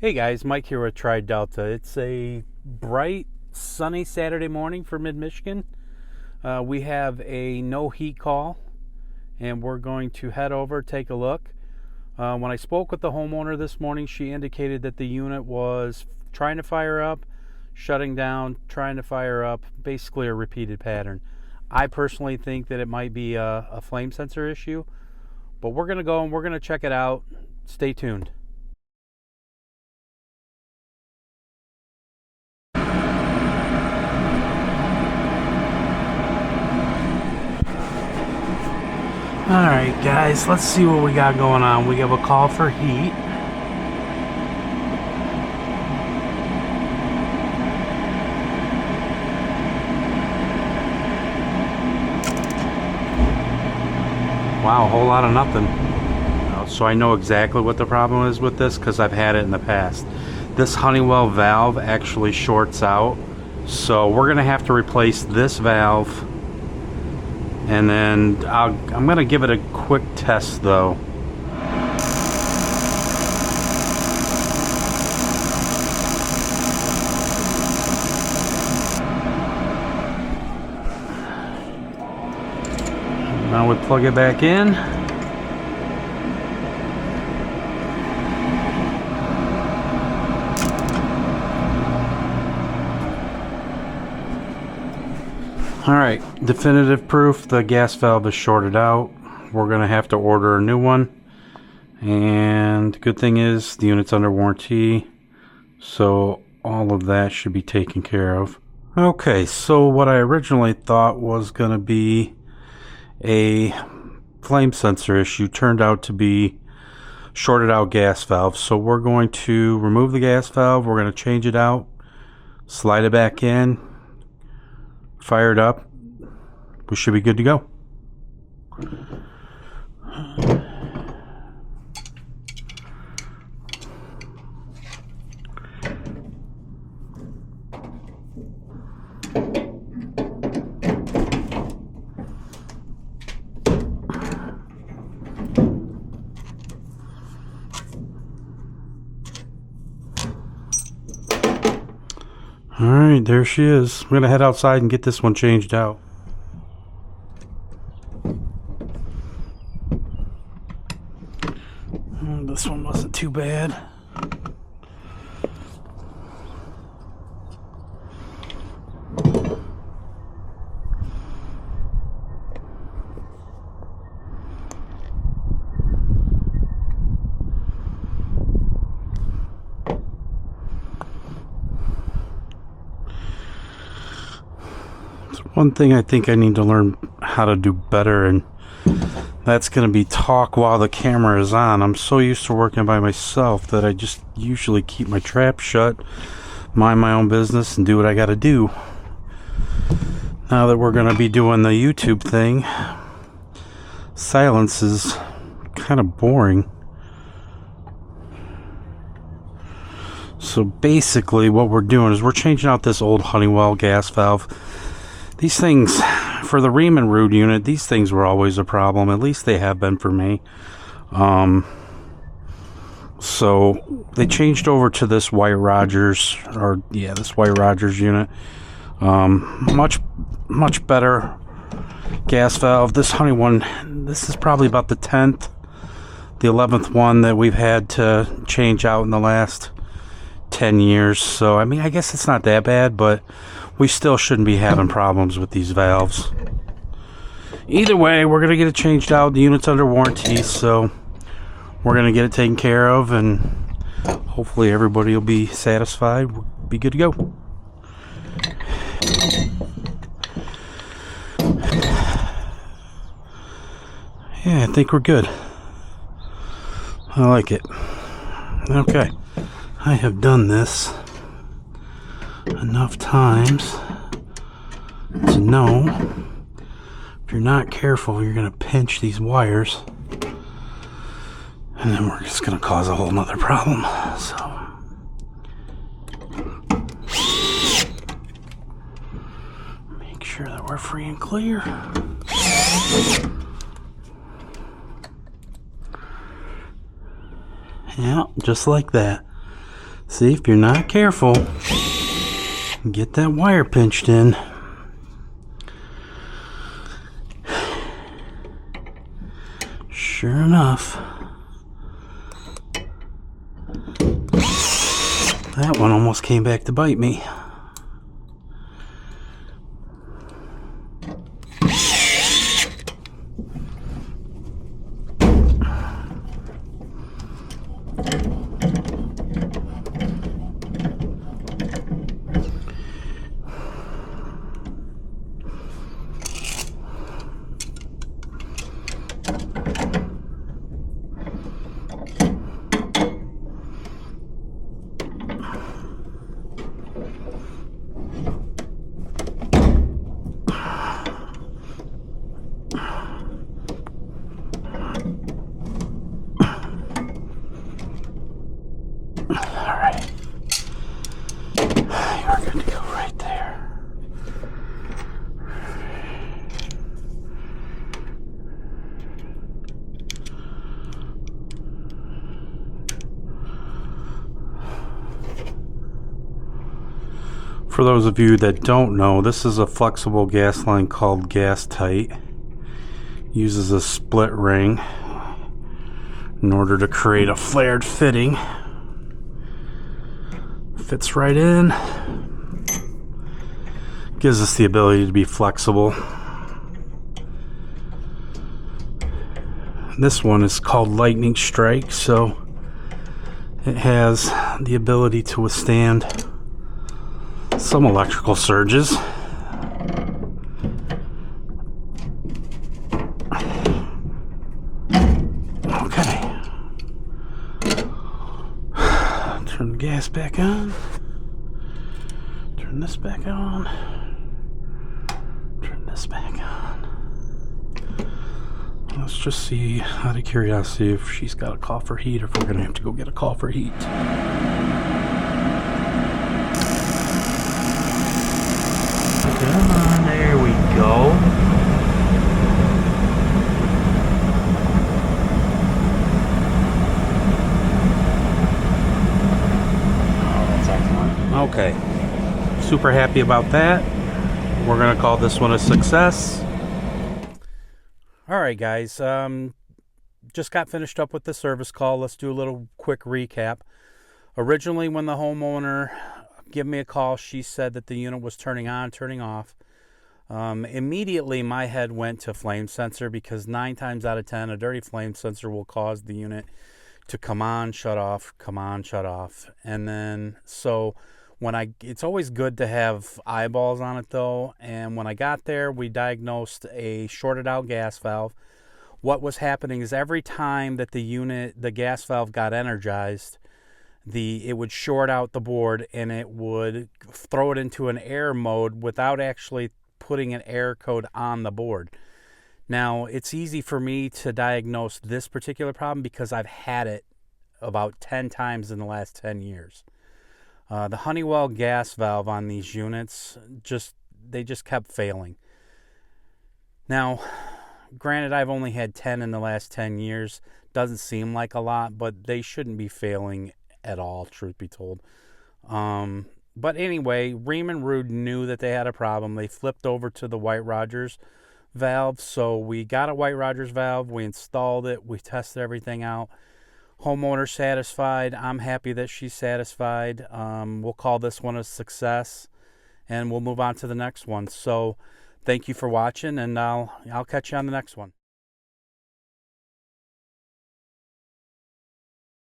Hey guys, Mike here with Tri Delta. It's a bright, sunny Saturday morning for mid-Michigan. We have a no heat call, and we're going to head over, take a look. When I spoke with the homeowner this morning, she indicated that the unit was trying to fire up, shutting down, trying to fire up, basically a repeated pattern. I personally think that it might be a flame sensor issue, but we're going to go and we're going to check it out. Stay tuned. Alright guys, let's see what we got going on. We have a call for heat. Wow, a whole lot of nothing. So I know exactly what the problem is with this because I've had it in the past. This Honeywell valve actually shorts out. So we're going to have to replace this valve. And then I'm going to give it a quick test though. Now we plug it back in. Alright, definitive proof the gas valve is shorted out. We're going to have to order a new one. And the good thing is the unit's under warranty, so all of that should be taken care of. Okay, so what I originally thought was going to be a flame sensor issue turned out to be shorted out gas valve. So we're going to remove the gas valve, we're going to change it out, slide it back in, fire it up. We should be good to go. Alright, there she is. I'm going to head outside and get this one changed out. This one wasn't too bad. One thing I think I need to learn how to do better, and that's going to be talk while the camera is on. I'm so used to working by myself that I just usually keep my trap shut, mind my own business, and do what I got to do. Now that we're going to be doing the YouTube thing, silence is kind of boring. So basically what we're doing is we're changing out this old Honeywell gas valve. These things, for the Riemann Root unit, these things were always a problem. At least they have been for me. So they changed over to this White Rogers, this White Rogers unit. Much better gas valve. This Honey one, this is probably about the 10th, the 11th one that we've had to change out in the last 10 years. So I mean, I guess it's not that bad, but we still shouldn't be having problems with these valves. Either way, we're going to get it changed out. The unit's under warranty, so we're going to get it taken care of, and hopefully everybody will be satisfied. We'll be good to go. Yeah, I think we're good. I like it. Okay. I have done this enough times to know if you're not careful, you're going to pinch these wires, and then we're just going to cause a whole nother problem. So make sure that we're free and clear. Yeah, just like that. See, if you're not careful, get that wire pinched in. Sure enough, that one almost came back to bite me. Alright. You're good to go right there. For those of you that don't know, this is a flexible gas line called Gas Tight. Uses a split ring in order to create a flared fitting. Fits right in. Gives us the ability to be flexible. This one is called Lightning Strike, so it has the ability to withstand some electrical surges. Okay. Turn the gas back on. Turn this back on. Turn this back on. Let's just see, out of curiosity, if she's got a coffer heat or if we're going to have to go get a coffer heat. Come on, there we go. Oh, that's excellent. Okay. Super happy about that. We're going to call this one a success. Alright guys, just got finished up with the service call. Let's do a little quick recap. Originally, when the homeowner gave me a call, she said that the unit was turning on, turning off. Immediately my head went to flame sensor, because 9 times out of 10 a dirty flame sensor will cause the unit to come on, shut off, come on, shut off. And then so it's always good to have eyeballs on it though, and when I got there, we diagnosed a shorted out gas valve. What was happening is every time that the gas valve got energized, it would short out the board and it would throw it into an air mode without actually putting an air code on the board. Now, it's easy for me to diagnose this particular problem because I've had it about 10 times in the last 10 years. The Honeywell gas valve on these units, they just kept failing. Now, granted, I've only had 10 in the last 10 years. Doesn't seem like a lot, but they shouldn't be failing at all, truth be told. But anyway, Riemann Rude knew that they had a problem. They flipped over to the White Rogers valve. So we got a White Rogers valve. We installed it. We tested everything out. Homeowner satisfied. I'm happy that she's satisfied. We'll call this one a success, and we'll move on to the next one. So thank you for watching, and I'll catch you on the next one.